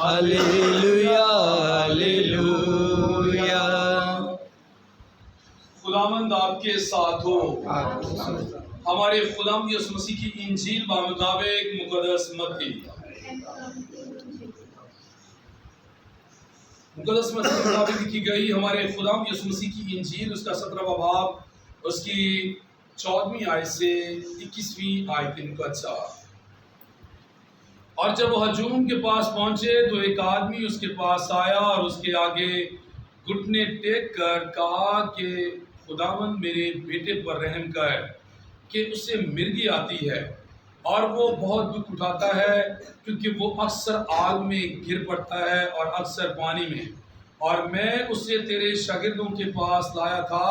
ہلیلویا ہلیلویا۔ خداوند آپ کے ساتھ ہو۔ ہمارے خداوند یسوع مسیح کی انجیل بمطابق مقدس متی کے مطابق لکھی گئی ہمارے خداوند یسوع مسیح کی انجیل، اس کا 17واں باب، اس کی 14ویں آیت سے 21ویں آیت مقدسہ۔ اور جب وہ ہجوم کے پاس پہنچے تو ایک آدمی اس کے پاس آیا اور اس کے آگے گھٹنے ٹیک کر کہا کہ خداوند میرے بیٹے پر رحم کر کہ اسے مرگی آتی ہے اور وہ بہت دکھ اٹھاتا ہے، کیونکہ وہ اکثر آگ میں گر پڑتا ہے اور اکثر پانی میں، اور میں اسے تیرے شاگردوں کے پاس لایا تھا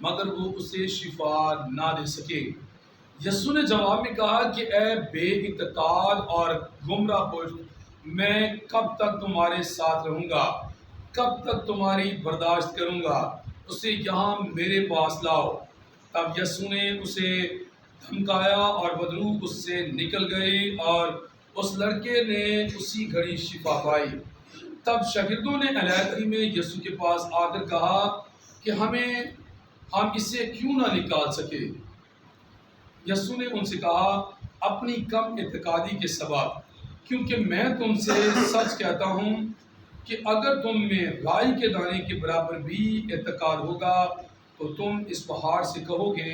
مگر وہ اسے شفا نہ دے سکے۔ یسوع نے جواب میں کہا کہ اے بے اعتقاد اور گمراہ پشت، میں کب تک تمہارے ساتھ رہوں گا، کب تک تمہاری برداشت کروں گا، اسے یہاں میرے پاس لاؤ۔ تب یسوع نے اسے دھمکایا اور بدروح اس سے نکل گئی اور اس لڑکے نے اسی گھڑی شفا پائی۔ تب شاگردوں نے علیحدگی میں یسوع کے پاس آ کر کہا کہ ہم اسے کیوں نہ نکال سکے۔ یسوع نے ان سے کہا اپنی کم اعتقادی کے سبب، کیونکہ میں تم سے سچ کہتا ہوں کہ اگر تم میں رائی کے دانے کے برابر بھی اعتقاد ہوگا تو تم اس پہاڑ سے کہو گے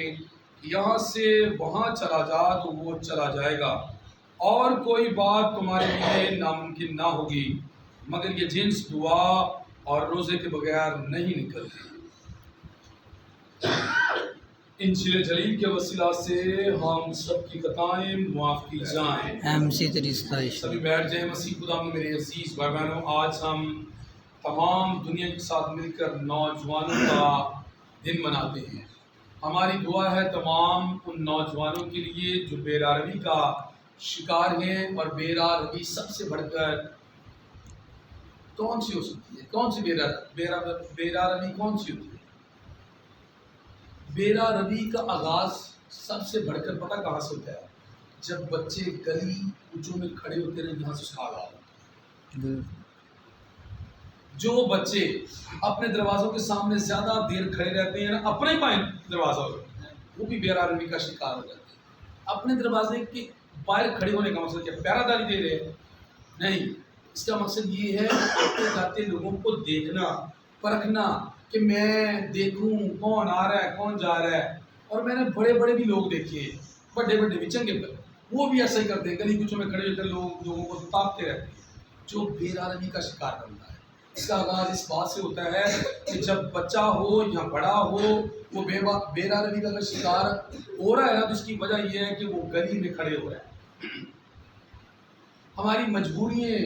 کہ یہاں سے وہاں چلا جا تو وہ چلا جائے گا، اور کوئی بات تمہارے لیے ناممکن نہ ہوگی۔ مگر یہ جنس دعا اور روزے کے بغیر نہیں نکلتی۔ انجیل جلیل کے وسیلہ سے ہم سب کی خطائیں معاف کی جائیں۔ سبھی بیٹھ جائیں۔ مسیح خدا میں میرے عزیز بھائی بہنوں، آج ہم تمام دنیا کے ساتھ مل کر نوجوانوں کا دن مناتے ہیں۔ ہماری دعا ہے تمام ان نوجوانوں کے لیے جو بے راروی کا شکار ہیں، اور بے راروی سب سے بڑھ کر کون سی ہو سکتی ہے؟ کون سی بے راروی کون سی ہوتی ہے؟ بے راروی کا آغاز سب سے بڑھ کر پتہ کہاں سے ہوتا ہے؟ جب بچے گلی کوچوں میں کھڑے ہوتے ہیں، یہاں سے اس کا آغاز ہوتا ہے۔ جو بچے اپنے دروازوں کے سامنے زیادہ دیر کھڑے رہتے ہیں، اپنے پائیں دروازہ ہوتا ہے، وہ بھی بے راروی کا شکار ہو جاتے ہیں۔ اپنے دروازے کے باہر کھڑے ہونے کا مقصد کیا؟ پہرہ داری دے رہے ہیں؟ نہیں، اس کا مقصد یہ ہے کہ جاتے لوگوں کو دیکھنا، پرکھنا، کہ میں دیکھوں کون آ رہا ہے کون جا رہا ہے۔ اور میں نے بڑے بڑے بھی لوگ دیکھے، بڑے بڑے بھی چنگے پر، وہ بھی ایسا ہی کرتے ہیں، گلی کوچوں میں کھڑے ہوتے لوگوں کو تاکتے رہتے ہیں۔ جو بے راروی کا شکار بنتا ہے، اس کا آغاز اس بات سے ہوتا ہے کہ جب بچہ ہو یا بڑا ہو، وہ بے راروی کا شکار ہو رہا ہے نا، تو اس کی وجہ یہ ہے کہ وہ گلی میں کھڑے ہو رہے ہیں۔ ہماری مجبوریاں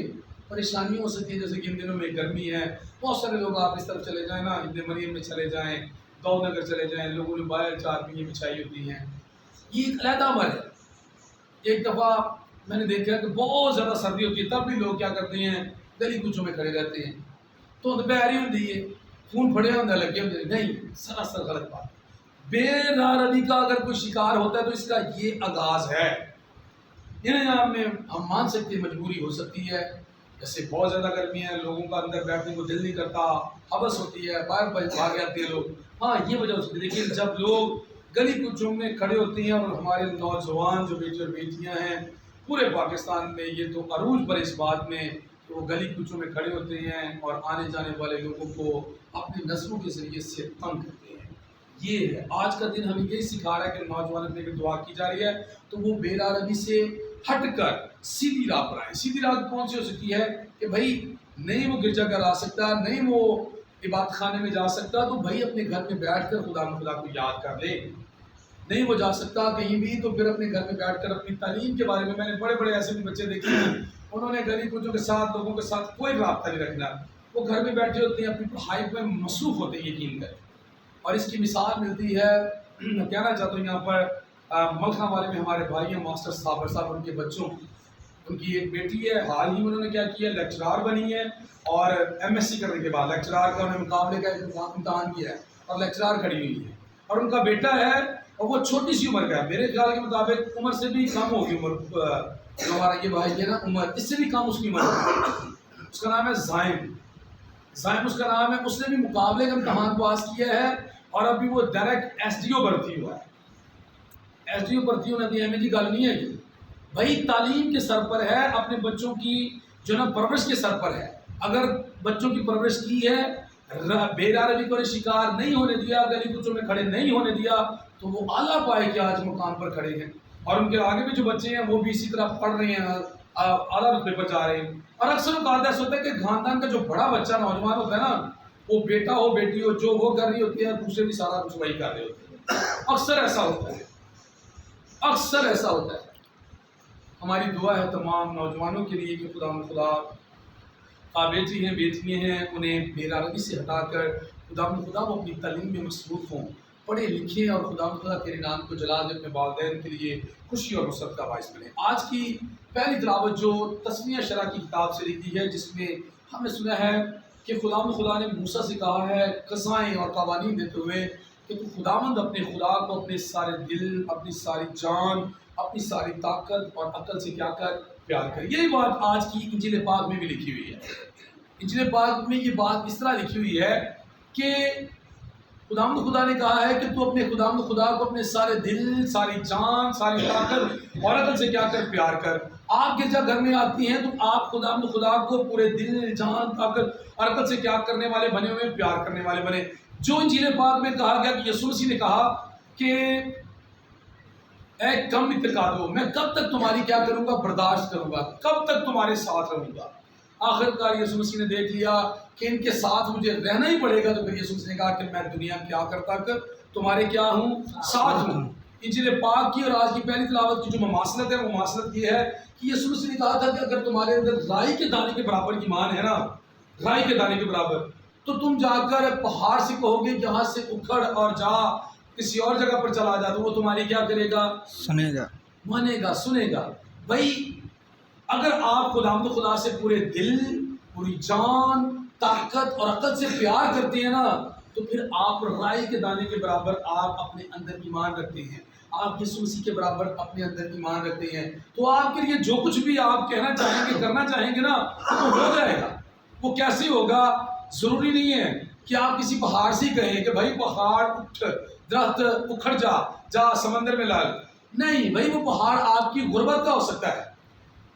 پریشانیوں ہو سکتی ہے، جیسے کہ ان دنوں میں گرمی ہے، بہت سارے لوگ آپ اس طرف چلے جائیں نا، ابن مریم میں چلے جائیں، دو نگر چلے جائیں، لوگوں نے باہر چارپائیاں بچھائی ہوتی ہیں۔ یہ ایک علیحدہ عمل ہے۔ ایک دفعہ میں نے دیکھا کہ بہت زیادہ سردی ہوتی ہے، تب بھی لوگ کیا کرتے ہیں؟ گلی کوچوں میں کھڑے رہتے ہیں۔ تو دوپہری ہوتی ہے، خون پھڑے ہونے لگے ہوتے ہیں۔ نہیں، سراسر غلط بات۔ بے راروی کا اگر کوئی شکار ہوتا ہے تو اس کا یہ آغاز ہے۔ یہاں میں ہم مان سکتے ہیں مجبوری ہو سکتی ہے، جیسے بہت زیادہ گرمی ہے، لوگوں کا اندر بیٹھنے کو دل نہیں کرتا، حبس ہوتی ہے، باہر بھاگ جاتے ہیں لوگ، ہاں یہ وجہ ہو سکتی ہے۔ لیکن جب لوگ گلی کوچوں میں کھڑے ہوتے ہیں، اور ہمارے نوجوان جو بیٹے اور بیٹیاں ہیں پورے پاکستان میں، یہ تو عروج پر اس بات میں کہ وہ گلی کوچوں میں کھڑے ہوتے ہیں اور آنے جانے والے لوگوں کو اپنی نظروں کے ذریعے سے تنگ کرتے ہیں۔ یہ ہے آج کا دن، ہمیں یہی سکھا رہا ہے کہ نوجوان اپنے لیے دعا کی جا رہی ہے تو وہ بے راروی سے ہٹ کر سیدھی راہ پر آئیں۔ سیدھی راہ کون سی ہو سکتی ہے؟ کہ بھائی نہیں وہ گرجا گھر آ سکتا، نہیں وہ عبادت خانے میں جا سکتا، تو بھائی اپنے گھر میں بیٹھ کر خدا کو یاد کر لے۔ نہیں وہ جا سکتا کہیں بھی، تو پھر اپنے گھر میں بیٹھ کر اپنی تعلیم کے بارے میں نے بڑے بڑے ایسے بھی بچے دیکھے ہیں، انہوں نے گلی کوچوں کے ساتھ لوگوں کے ساتھ کوئی رابطہ نہیں رکھنا، وہ گھر میں بیٹھے ہوتے ہیں، اپنی پڑھائی میں مصروف ہوتے ہیں، یقین کریں۔ اور اس کی مثال ملتی ہے، میں کہنا چاہتا ہوں یہاں پر ملخہ والے میں ہمارے بھائی ہیں ماسٹر صاحب، ان کے بچوں کی، ان کی ایک بیٹی ہے، حال ہی میں انہوں نے کیا کیا، لیکچرار بنی ہے، اور ایم ایس سی کرنے کے بعد لیکچرار کا انہوں نے مقابلے کا امتحان کیا ہے اور لیکچرار کھڑی ہوئی ہے۔ اور ان کا بیٹا ہے، اور وہ چھوٹی سی عمر کا ہے، میرے خیال کے مطابق عمر سے بھی کم ہوگی، عمر جو ہمارا یہ بھائی ہے نا، عمر اس سے بھی کم اس کی عمر ہے۔ اس کا نام ہے زائم اس کا نام ہے. اس نے بھی مقابلے کا امتحان پاس کیا ہے اور ابھی وہ ڈائریکٹ ایس ڈی او بھرتی ہوا ہے. ایس ڈی او بھرتی ہونا دی ایم اے کی گل نہیں ہے یہ بھائی. تعلیم کے سر پر ہے, اپنے بچوں کی جو نا پرورش کے سر پر ہے. اگر بچوں کی پرورش کی ہے, بے روی کو شکار نہیں ہونے دیا, گلی کوچوں میں کھڑے نہیں ہونے دیا, تو وہ اعلیٰ پائے کے آج مقام پر کھڑے ہیں. اور ان کے آگے بھی جو بچے ہیں وہ بھی اسی طرح پڑھ رہے ہیں, اعلیٰ رتبے پر جا رہے ہیں. اور اکثر اوقات ایسا ہوتا ہے کہ خاندان کا جو بڑا بچہ نوجوان ہوتا ہے نا, وہ بیٹا ہو بیٹی ہو, جو وہ کر رہی ہوتی ہے دوسرے بھی سارا کچھ وہی کر رہے ہوتے ہیں. اکثر ایسا ہوتا ہے, اکثر ایسا ہوتا ہے. ہماری دعا ہے تمام نوجوانوں کے لیے کہ خدا بیٹی ہیں بیٹیاں ہیں, انہیں بے روی سے ہٹا کر خدا وہ اپنی تعلیم میں مصروف ہوں, پڑھے لکھیں اور خدا تیرے نام کو جلا دے, اپنے والدین کے لیے خوشی اور مسرت کا باعث بنے. آج کی پہلی تلاوت جو تسمیہ شرح کی کتاب سے لکھی ہے, جس میں ہم نے سنا ہے کہ خدا نے موسیٰ سے کہا ہے قضائیں اور قوانین دیتے ہوئے کہ تو خداوند اپنے خدا کو اپنے سارے دل, اپنی ساری جان, اپنی ساری طاقت اور عقل سے کیا کر پیار کر. یہی بات آج کی انجیل پاک میں بھی لکھی ہوئی ہے. انجیل پاک میں یہ بات اس طرح لکھی ہوئی ہے کہ خدا نے کہا ہے کہ تو اپنے خدا کو اپنے سارے دل, ساری جان, ساری طاقت اور عقل سے کیا کر پیار کر. آپ گرجا گھر میں آتی ہیں تو آپ خدا کو پورے دل, جان, طاقت اور عقل سے کیا کرنے والے بنے ہوئے, پیار کرنے والے بنے. جو انجیل پاک میں کہا گیا کہ یسوع مسیح نے کہا کہ اے کم اتقادو, میں کب تک تمہاری کیا کروں گا, برداشت کروں گا, کب تک تمہارے ساتھ رہوں گا. آخر کار یسوع مسیح نے دیکھ لیا کہ ان کے ساتھ مجھے رہنا ہی پڑے گا, تو پھر یسوع مسیح نے کہا کہ میں دنیا کیا کرتا کر تمہارے کیا ہوں, ساتھ ہوں. انجیل پاک کی اور آج کی پہلی تلاوت کی جو مماثلت ہے, وہ مماثلت یہ ہے کہ یسوع مسیح نے کہا تھا کہ اگر تمہارے اندر رائی کے دانے کے برابر ایمان ہے نا, رائی کے دانے کے برابر, تو تم جا کر پہاڑ سے کہو گے یہاں سے اکھڑ اور جا کسی اور جگہ پر چلا جا, تو وہ تمہاری کیا کرے گا, سنے گا, مانے گا, سنے گا. بھائی اگر آپ خدا سے پورے دل, پوری جان, طاقت اور عقل سے پیار کرتے ہیں نا, تو پھر آپ رائی کے دانے کے برابر آپ اپنے اندر ایمان رکھتے ہیں, آپ یسوع مسیح کے برابر اپنے اندر ایمان رکھتے ہیں. تو آپ کے لیے جو کچھ بھی آپ کہنا چاہیں گے, کرنا چاہیں گے نا, تو ہو جائے گا. وہ کیسے ہوگا, ضروری نہیں ہے کہ آپ کسی پہاڑ سے ہی کہیں کہ بھائی پہاڑ اٹھ, درخت اکھڑ جا سمندر میں لگ. نہیں بھائی, وہ پہاڑ آپ کی غربت کا ہو سکتا ہے.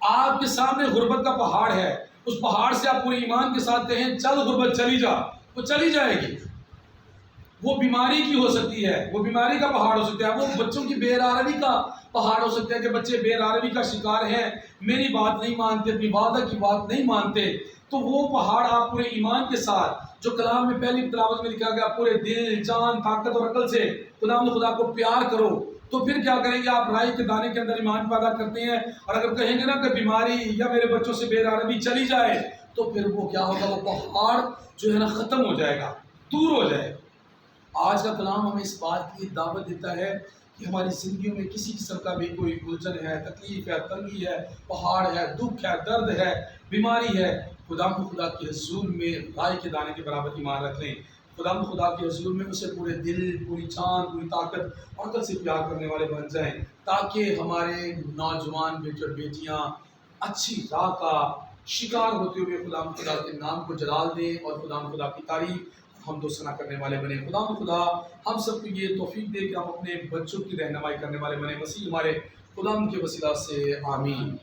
آپ کے سامنے غربت کا پہاڑ ہے, اس پہاڑ سے آپ پورے ایمان کے ساتھ کہیں چل غربت چلی جا, وہ چلی جائے گی. وہ بیماری کی ہو سکتی ہے, وہ بیماری کا پہاڑ ہو سکتا ہے. وہ بچوں کی بے روی کا پہاڑ ہو سکتا ہے کہ بچے بے روی کا شکار ہیں, میری بات نہیں مانتے, اپنی وعدہ کی بات نہیں مانتے. تو وہ پہاڑ آپ پورے ایمان کے ساتھ, جو کلام میں پہلی تلاوت میں لکھا گیا, پورے دل, جان, طاقت اور عقل سے خدا کو پیار کرو, تو پھر کیا کریں گے, آپ رائی کے دانے کے اندر ایمان پیدا کرتے ہیں. اور اگر کہیں گے نا کہ بیماری یا میرے بچوں سے بے روی چلی جائے, تو پھر وہ کیا ہوگا, وہ پہاڑ جو ہے نا ختم ہو جائے گا, دور ہو جائے گا. آج کا کلام ہمیں اس بات کی دعوت دیتا ہے کہ ہماری زندگیوں میں کسی قسم کا بھی کوئی الجھن ہے, تکلیف ہے, تنگی ہے, پہاڑ ہے, دکھ ہے, درد ہے, بیماری ہے, خدا کے حضور میں رائی کے دانے کے برابر ایمان رکھ لیں. خدا کے حضور میں اسے پورے دل, پوری جان, پوری طاقت اور عقل سے پیار کرنے والے بن جائیں, تاکہ ہمارے نوجوان بیٹے اور بیٹیاں اچھی راہ کا شکار ہوتے ہوئے خدا کے نام کو جلال دیں اور خدا کی تعریف حمد و ثنا کرنے والے بنے. خدا ہم سب کو یہ توفیق دے کہ ہم اپنے بچوں کی رہنمائی کرنے والے بنے. مسیح ہمارے خدا کے وسیلہ سے آمین.